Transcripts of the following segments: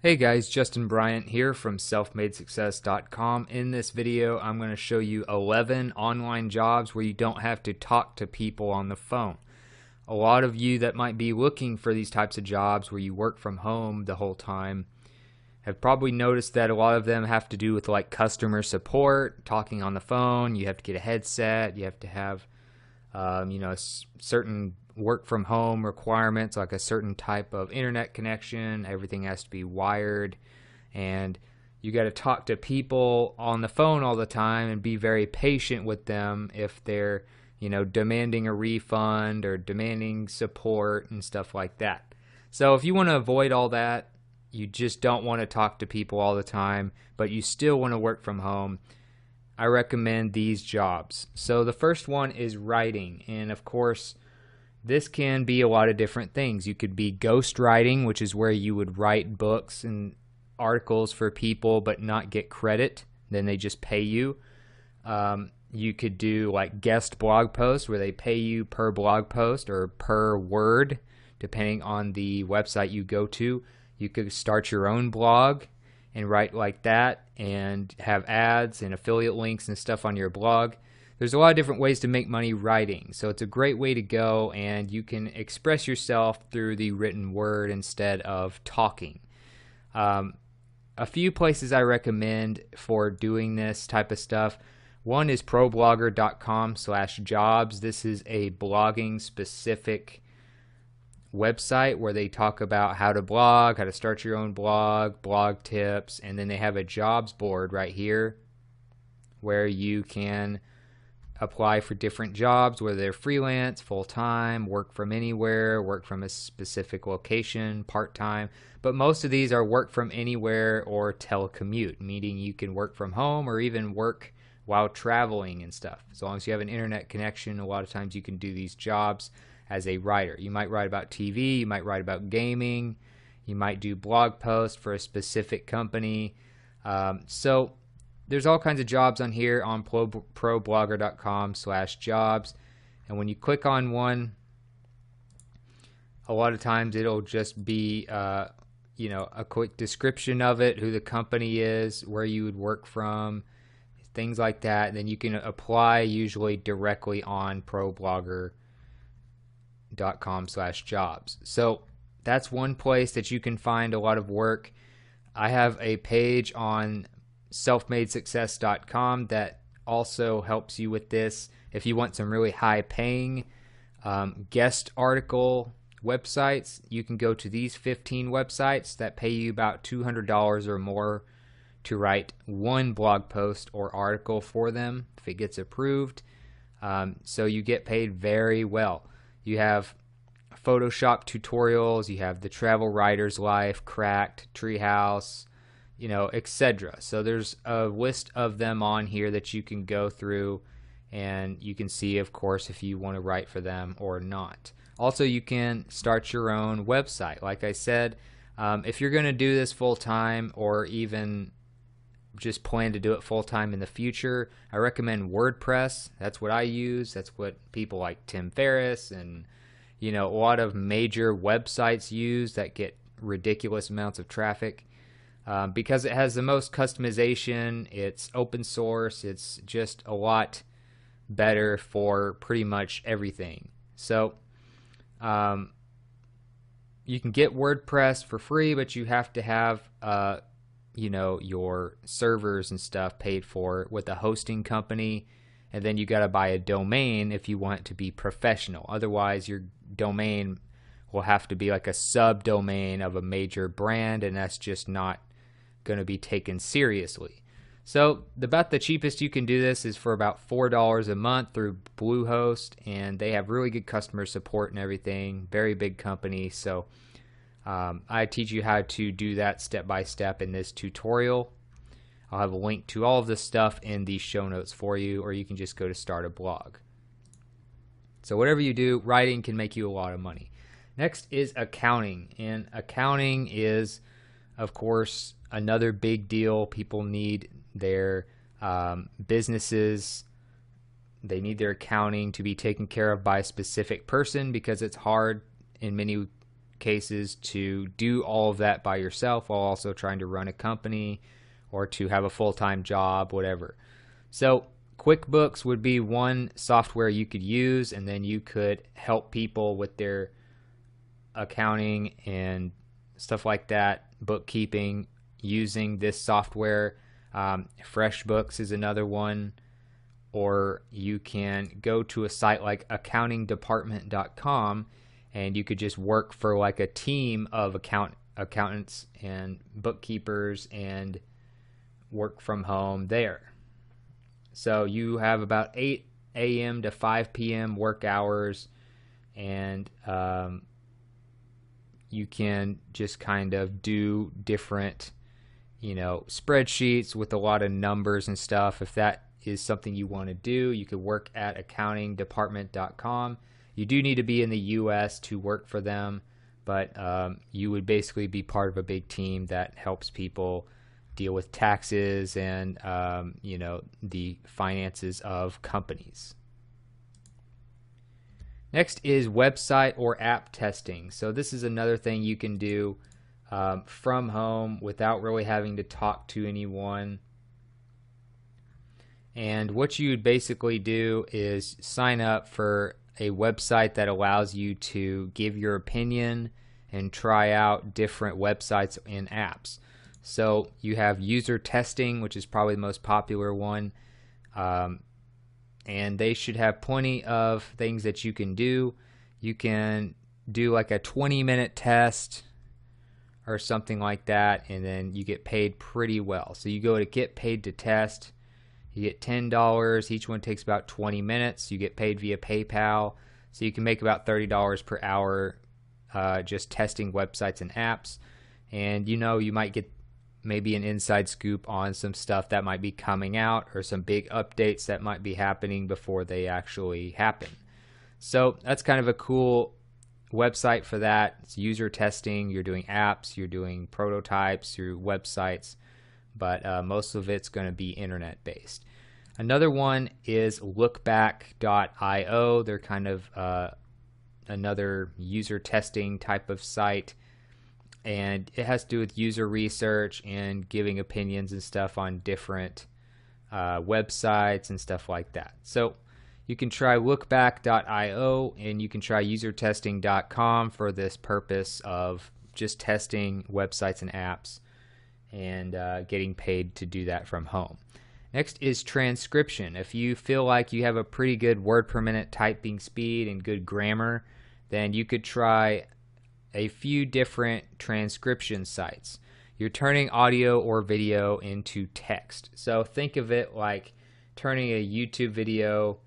Hey guys, Justin Bryant here from selfmadesuccess.com. In this video, I'm going to show you 11 online jobs where you don't have to talk to people on the phone. A lot of you that might be looking for these types of jobs where you work from home the whole time have probably noticed that a lot of them have to do with like customer support, talking on the phone. You have to get a headset, you have to have certain work from home requirements, like a certain type of internet connection. Everything has to be wired, and you got to talk to people on the phone all the time and be very patient with them if they're demanding a refund or demanding support and stuff like that. So if you want to avoid all that, you just don't want to talk to people all the time, but you still want to work from home, I recommend these jobs. So the first one is writing, and of course this can be a lot of different things. You could be ghost writing, which is where you would write books and articles for people but not get credit, then they just pay you. You could do like guest blog posts where they pay you per blog post or per word depending on the website you go to. You could start your own blog and write like that and have ads and affiliate links and stuff on your blog. There's a lot of different ways to make money writing, so it's a great way to go, and you can express yourself through the written word instead of talking. A few places I recommend for doing this type of stuff. One is problogger.com/jobs. This is a blogging specific website where they talk about how to blog, how to start your own blog, blog tips, and then they have a jobs board right here where you can apply for different jobs, whether they're freelance, full-time, work from anywhere, work from a specific location, part-time. But most of these are work from anywhere or telecommute, meaning you can work from home or even work while traveling and stuff. As long as you have an internet connection, a lot of times you can do these jobs as a writer. You might write about TV, you might write about gaming, you might do blog posts for a specific company. So there's all kinds of jobs on here on problogger.com/jobs. And when you click on one, a lot of times it'll just be a quick description of it, who the company is, where you would work from, things like that. And then you can apply usually directly on problogger.com/jobs. So that's one place that you can find a lot of work. I have a page on selfmadesuccess.com that also helps you with this. If you want some really high paying guest article websites, you can go to these 15 websites that pay you about $200 or more to write one blog post or article for them if it gets approved. So you get paid very well. You have Photoshop tutorials, you have the Travel Writer's Life, Cracked, Treehouse, etc. So there's a list of them on here that you can go through, and you can see, of course, if you want to write for them or not. Also, you can start your own website. Like I said, if you're going to do this full time or even just plan to do it full time in the future, I recommend WordPress. That's what I use. That's what people like Tim Ferriss and a lot of major websites use that get ridiculous amounts of traffic. Because it has the most customization, it's open source, it's just a lot better for pretty much everything. So you can get WordPress for free, but you have to have your servers and stuff paid for with a hosting company, and then you got to buy a domain if you want it to be professional. Otherwise, your domain will have to be like a subdomain of a major brand, and that's just not going to be taken seriously. So about the cheapest you can do this is for about $4 a month through Bluehost, and they have really good customer support and everything. Very big company. So I teach you how to do that step by step in this tutorial. I'll have a link to all of this stuff in the show notes for you, or you can just go to start a blog. So whatever you do, writing can make you a lot of money. Next is accounting, and accounting is, of course, another big deal. People need their businesses, they need their accounting to be taken care of by a specific person because it's hard in many cases to do all of that by yourself while also trying to run a company or to have a full-time job, whatever. So QuickBooks would be one software you could use, and then you could help people with their accounting and stuff like that, bookkeeping, using this software. FreshBooks is another one, or you can go to a site like accountingdepartment.com and you could just work for like a team of accountants and bookkeepers and work from home there. So you have about 8 a.m. to 5 p.m. work hours, and you can just kind of do different, spreadsheets with a lot of numbers and stuff. If that is something you want to do, you could work at accountingdepartment.com. You do need to be in the U.S. to work for them, but you would basically be part of a big team that helps people deal with taxes and the finances of companies. Next is website or app testing. So this is another thing you can do from home without really having to talk to anyone. And what you would basically do is sign up for a website that allows you to give your opinion and try out different websites and apps. So you have user testing, which is probably the most popular one, and they should have plenty of things that you can do. You can do like a 20-minute test or something like that, and then you get paid pretty well. So you go to get paid to test, you get $10. Each one takes about 20 minutes. You get paid via PayPal, so you can make about $30 per hour just testing websites and apps. And you might get maybe an inside scoop on some stuff that might be coming out or some big updates that might be happening before they actually happen. So that's kind of a cool website for that. It's user testing. You're doing apps, you're doing prototypes, your websites, but most of it's going to be internet based. Another one is lookback.io. They're kind of another user testing type of site, and it has to do with user research and giving opinions and stuff on different websites and stuff like that. So you can try lookback.io, and you can try usertesting.com for this purpose of just testing websites and apps and getting paid to do that from home. Next is transcription. If you feel like you have a pretty good word per minute typing speed and good grammar, then you could try a few different transcription sites. You're turning audio or video into text. So think of it like turning a YouTube video,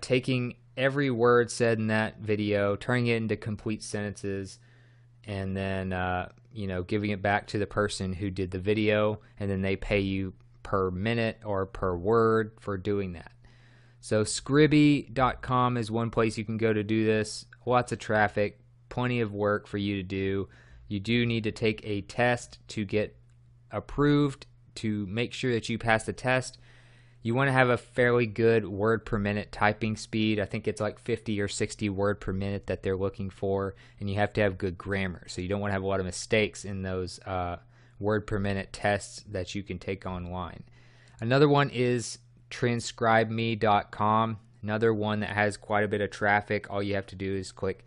taking every word said in that video, turning it into complete sentences, and then giving it back to the person who did the video, and then they pay you per minute or per word for doing that. So Scribby.com is one place you can go to do this. Lots of traffic, plenty of work for you to do. You do need to take a test to get approved to make sure that you pass the test. You want to have a fairly good word per minute typing speed. I think it's like 50 or 60 word per minute that they're looking for, and you have to have good grammar. So you don't want to have a lot of mistakes in those word per minute tests that you can take online. Another one is transcribeme.com. Another one that has quite a bit of traffic. All you have to do is click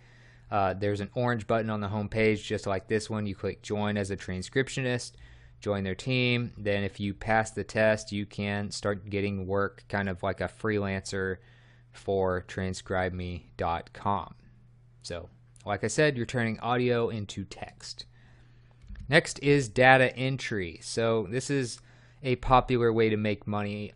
there's an orange button on the home page just like this one. You click join as a transcriptionist, join their team. Then if you pass the test, you can start getting work kind of like a freelancer for transcribeme.com. So like I said, you're turning audio into text. Next is data entry. So this is a popular way to make money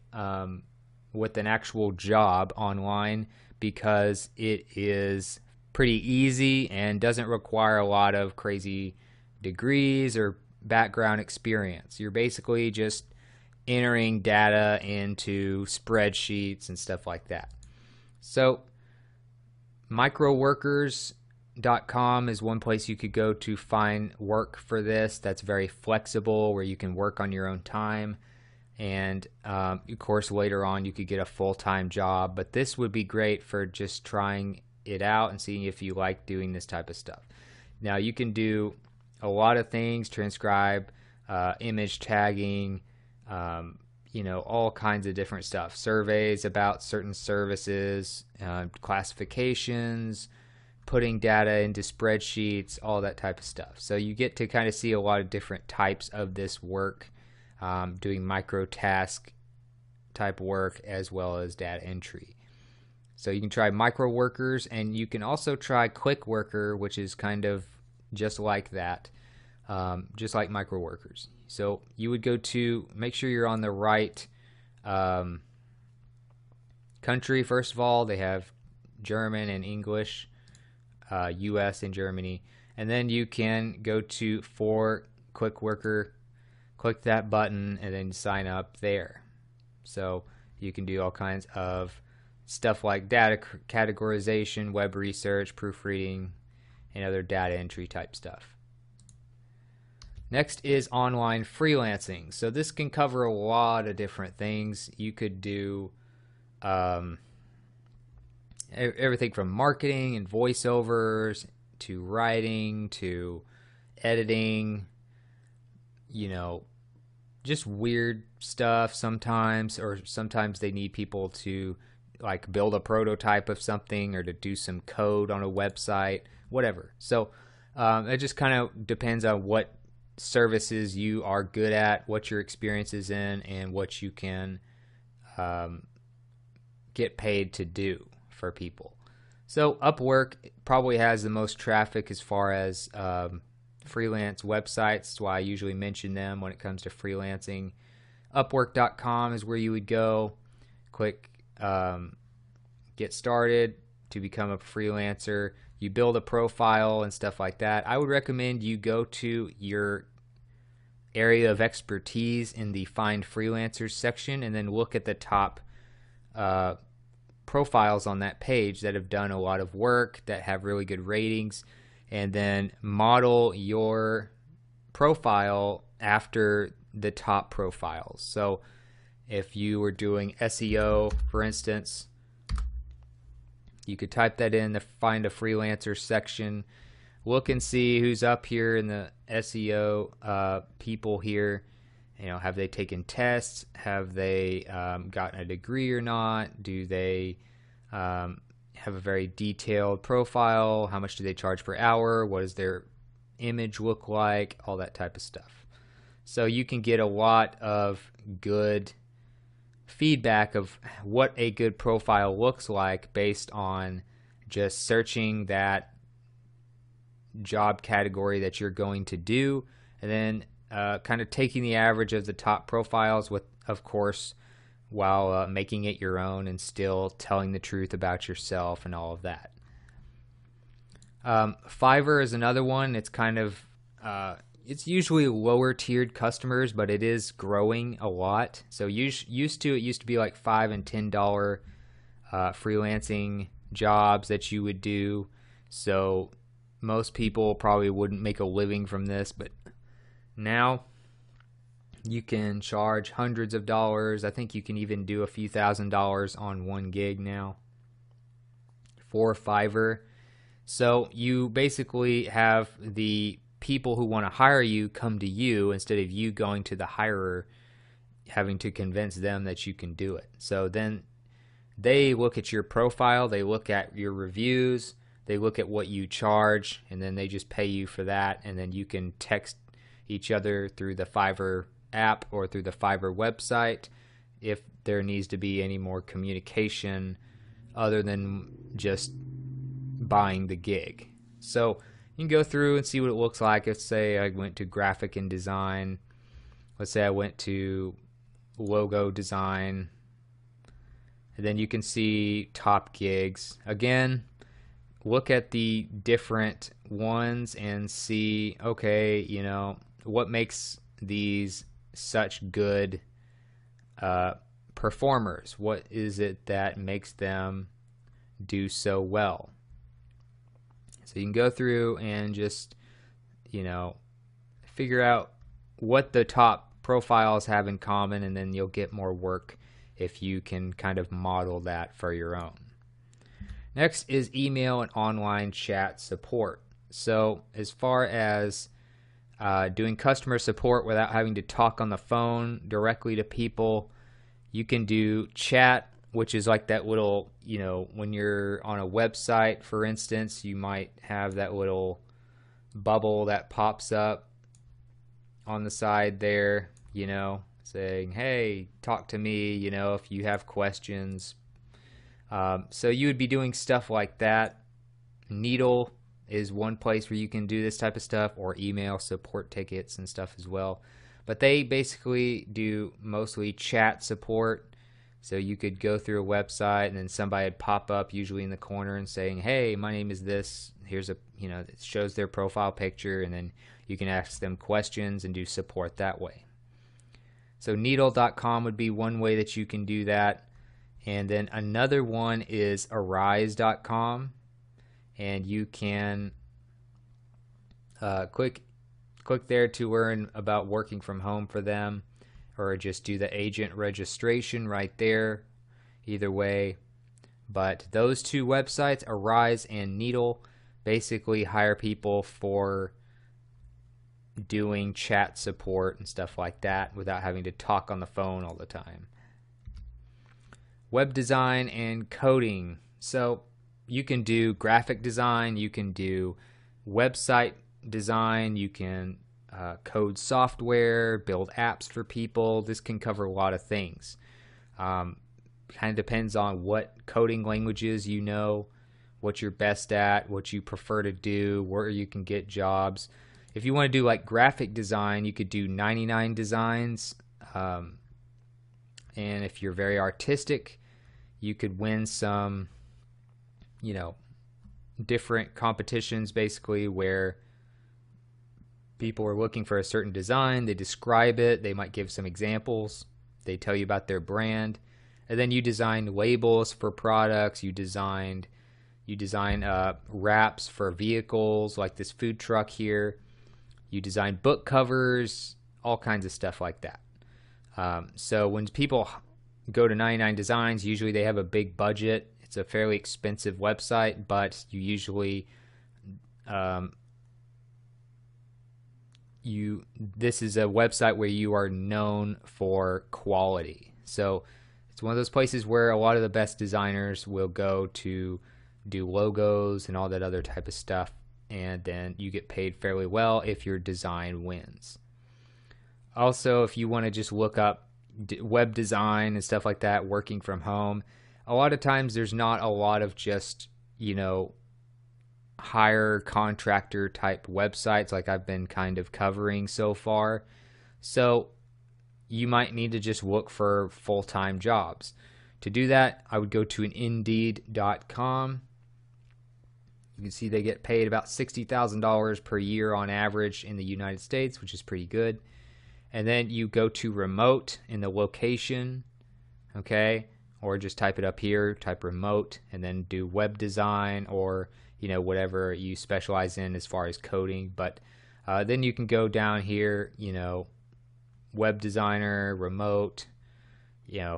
with an actual job online because it is pretty easy and doesn't require a lot of crazy degrees or background experience. You're basically just entering data into spreadsheets and stuff like that. So microworkers.com is one place you could go to find work for this that's very flexible, where you can work on your own time, and of course later on you could get a full-time job, but this would be great for just trying it out and seeing if you like doing this type of stuff. Now you can do a lot of things, transcribe, image tagging, all kinds of different stuff. Surveys about certain services, classifications, putting data into spreadsheets, all that type of stuff. So you get to kind of see a lot of different types of this work, doing micro task type work as well as data entry. So you can try micro workers, and you can also try quick worker, which is kind of just like that, just like micro workers. So you would go to, make sure you're on the right country. First of all, they have German and English, US and Germany, and then you can go to for quick worker, click that button, and then sign up there. So you can do all kinds of stuff like data categorization, web research, proofreading, and other data entry type stuff. Next is online freelancing. So this can cover a lot of different things. You could do everything from marketing and voiceovers to writing to editing, just weird stuff sometimes, or sometimes they need people to like build a prototype of something or to do some code on a website, whatever. So it just kind of depends on what services you are good at, what your experience is in, and what you can get paid to do for people. So Upwork probably has the most traffic as far as freelance websites. That's why I usually mention them when it comes to freelancing. Upwork.com is where you would go. Click get started to become a freelancer. You build a profile and stuff like that. I would recommend you go to your area of expertise in the Find Freelancers section and then look at the top profiles on that page that have done a lot of work, that have really good ratings, and then model your profile after the top profiles. So if you were doing SEO, for instance, you could type that in the Find a Freelancer section, look and see who's up here in the SEO people here. Have they taken tests? Have they gotten a degree or not? Do they have a very detailed profile? How much do they charge per hour? What does their image look like? All that type of stuff. So you can get a lot of good feedback of what a good profile looks like based on just searching that job category that you're going to do, and then kind of taking the average of the top profiles with, of course, while making it your own and still telling the truth about yourself and all of that. Fiverr is another one. It's kind of it's usually lower tiered customers, but it is growing a lot. So it used to be like $5 and $10 freelancing jobs that you would do. So most people probably wouldn't make a living from this, but now you can charge hundreds of dollars. I think you can even do a few $1,000s on one gig now for Fiverr. So you basically have the people who want to hire you come to you instead of you going to the hirer, having to convince them that you can do it. So then they look at your profile, they look at your reviews, they look at what you charge, and then they just pay you for that, and then you can text each other through the Fiverr app or through the Fiverr website if there needs to be any more communication other than just buying the gig. So you can go through and see what it looks like. Let's say I went to graphic and design. Let's say I went to logo design. And then you can see top gigs. Again, look at the different ones and see, okay, what makes these such good performers? What is it that makes them do so well? So you can go through and just, figure out what the top profiles have in common, and then you'll get more work if you can kind of model that for your own. Next is email and online chat support. So as far as doing customer support without having to talk on the phone directly to people, you can do chat, which is like that little, when you're on a website, for instance, you might have that little bubble that pops up on the side there, saying, hey, talk to me, if you have questions. So you would be doing stuff like that. Needle is one place where you can do this type of stuff, or email support tickets and stuff as well. But they basically do mostly chat support. So you could go through a website and then somebody would pop up usually in the corner and saying, hey, my name is this. Here's it shows their profile picture, and then you can ask them questions and do support that way. So needle.com would be one way that you can do that. And then another one is arise.com. And you can click there to learn about working from home for them, or just do the agent registration right there. Either way. But those two websites, Arise and Needle, basically hire people for doing chat support and stuff like that without having to talk on the phone all the time. Web design and coding. So you can do graphic design, you can do website design, you can code software, build apps for people. This can cover a lot of things. Kind of depends on what coding languages you know, what you're best at, what you prefer to do, where you can get jobs. If you want to do like graphic design, you could do 99 Designs. And if you're very artistic, you could win some different competitions basically where people are looking for a certain design, they describe it, they might give some examples, they tell you about their brand, and then you design labels for products, you design wraps for vehicles like this food truck here, you design book covers, all kinds of stuff like that. So when people go to 99 Designs, usually they have a big budget. It's a fairly expensive website, but you usually this is a website where you are known for quality. So it's one of those places where a lot of the best designers will go to do logos and all that other type of stuff, and then you get paid fairly well if your design wins. Also, if you want to just look up web design and stuff like that working from home, a lot of times there's not a lot of just hire contractor type websites like I've been kind of covering so far. So you might need to just look for full-time jobs. To do that, I would go to an Indeed.com. You can see they get paid about $60,000 per year on average in the United States, which is pretty good. And then you go to remote in the location, okay? Or just type it up here, type remote, and then do web design or, whatever you specialize in as far as coding. But then you can go down here, web designer, remote,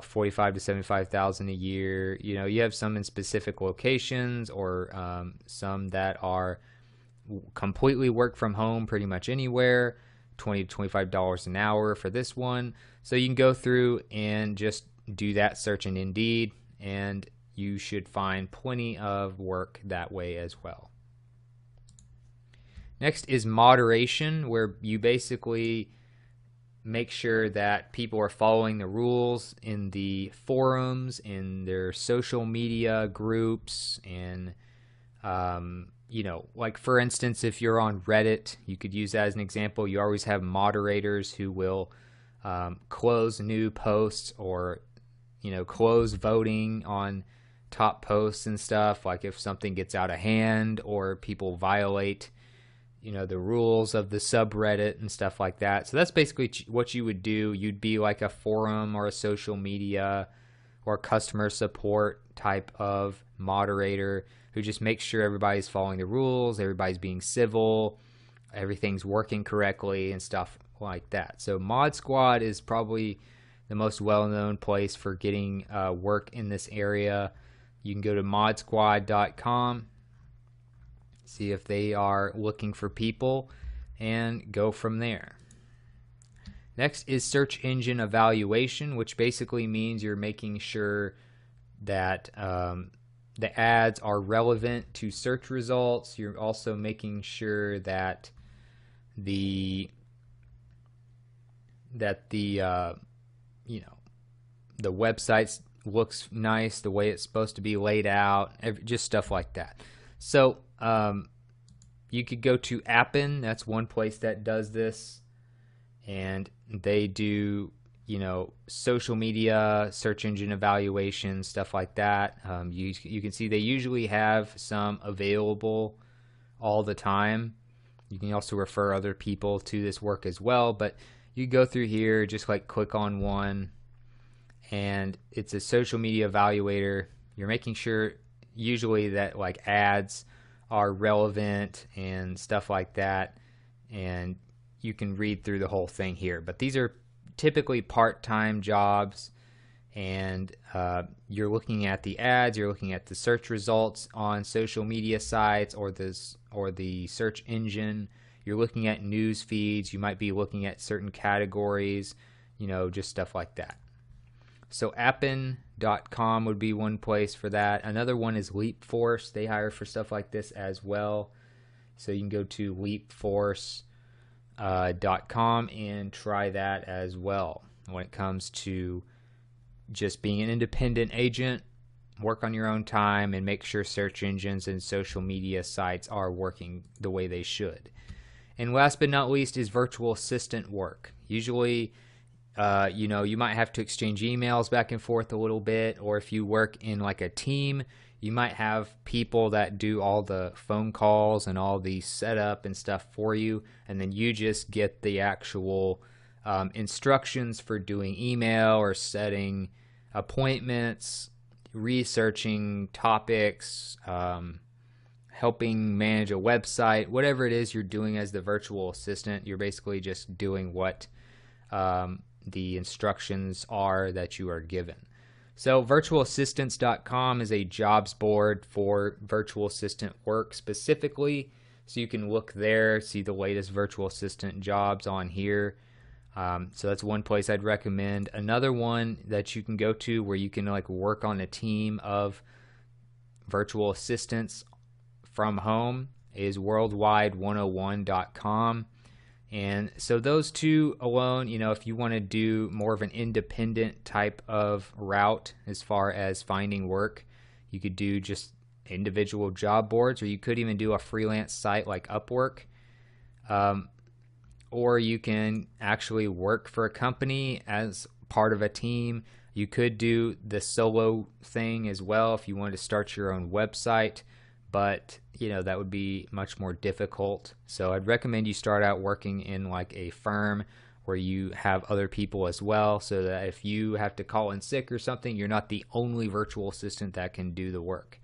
45 to 75,000 a year. You have some in specific locations, or some that are completely work from home pretty much anywhere. $20 to $25 an hour for this one. So you can go through and just do that search in Indeed, and you should find plenty of work that way as well. Next is moderation, where you basically make sure that people are following the rules in the forums, in their social media groups, and like for instance, if you're on Reddit, you could use that as an example. You always have moderators who will close new posts, or close voting on top posts and stuff, like if something gets out of hand or people violate the rules of the subreddit and stuff like that. So that's basically what you would do. You'd be like a forum or a social media or customer support type of moderator who just makes sure everybody's following the rules, everybody's being civil, everything's working correctly and stuff like that. So Mod Squad is probably the most well-known place for getting work in this area. You can go to modsquad.com, see if they are looking for people, and go from there. Next is search engine evaluation, which basically means you're making sure that the ads are relevant to search results. You're also making sure that the website looks nice, the way it's supposed to be laid out, just stuff like that. So you could go to Appen. That's one place that does this, and they do social media, search engine evaluation, stuff like that. You can see they usually have some available all the time. You can also refer other people to this work as well, but you go through here, just like click on one, and it's a social media evaluator. You're making sure usually that like ads are relevant and stuff like that, and you can read through the whole thing here. But these are typically part-time jobs, and you're looking at the ads, you're looking at the search results on social media sites or the search engine. You're looking at news feeds. You might be looking at certain categories, just stuff like that. So Appen.com would be one place for that. Another one is LeapForce. They hire for stuff like this as well. So you can go to LeapForce.com and try that as well. When it comes to just being an independent agent, work on your own time and make sure search engines and social media sites are working the way they should. And last but not least is virtual assistant work. Usually, you might have to exchange emails back and forth a little bit, or if you work in like a team, you might have people that do all the phone calls and all the setup and stuff for you, and then you just get the actual instructions for doing email or setting appointments, researching topics, helping manage a website. Whatever it is you're doing as the virtual assistant, you're basically just doing what the instructions are that you are given. So virtualassistants.com is a jobs board for virtual assistant work specifically. So you can look there, see the latest virtual assistant jobs on here. So that's one place I'd recommend. Another one that you can go to where you can like work on a team of virtual assistants from home is worldwide101.com. And so those two alone, if you want to do more of an independent type of route as far as finding work, you could do just individual job boards, or you could even do a freelance site like Upwork. Or you can actually work for a company as part of a team. You could do the solo thing as well if you wanted to start your own website, but that would be much more difficult. So I'd recommend you start out working in like a firm where you have other people as well, so that if you have to call in sick or something, you're not the only virtual assistant that can do the work.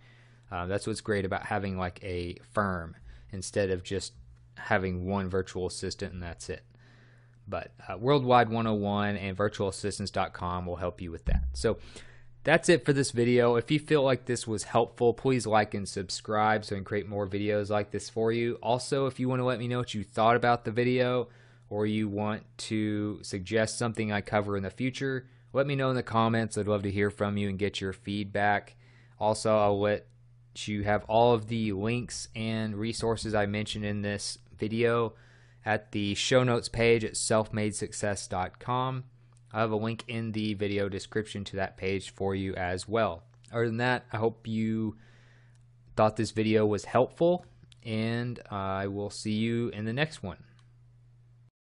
That's what's great about having like a firm instead of just having one virtual assistant and that's it. But Worldwide 101 and virtualassistants.com will help you with that. So that's it for this video. If you feel like this was helpful, please like and subscribe so I can create more videos like this for you. Also, if you want to let me know what you thought about the video, or you want to suggest something I cover in the future, let me know in the comments. I'd love to hear from you and get your feedback. Also, I'll let you have all of the links and resources I mentioned in this video at the show notes page at selfmadesuccess.com. I have a link in the video description to that page for you as well. Other than that, I hope you thought this video was helpful, and I will see you in the next one.